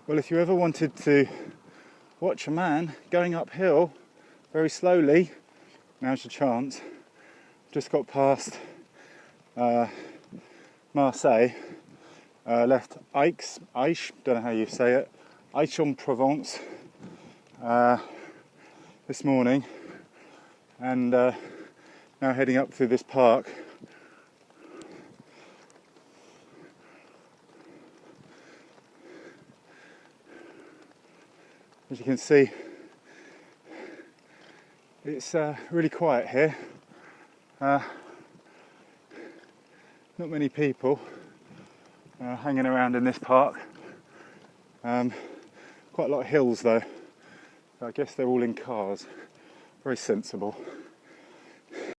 Well, if you ever wanted to watch a man going uphill very slowly, now's your chance. Just got past Marseilles, left Aix, don't know how you say it, Aix-en-Provence this morning, and now heading up through this park. As you can see, it's really quiet here. Not many people hanging around in this park. Quite a lot of hills though. I guess they're all in cars. Very sensible.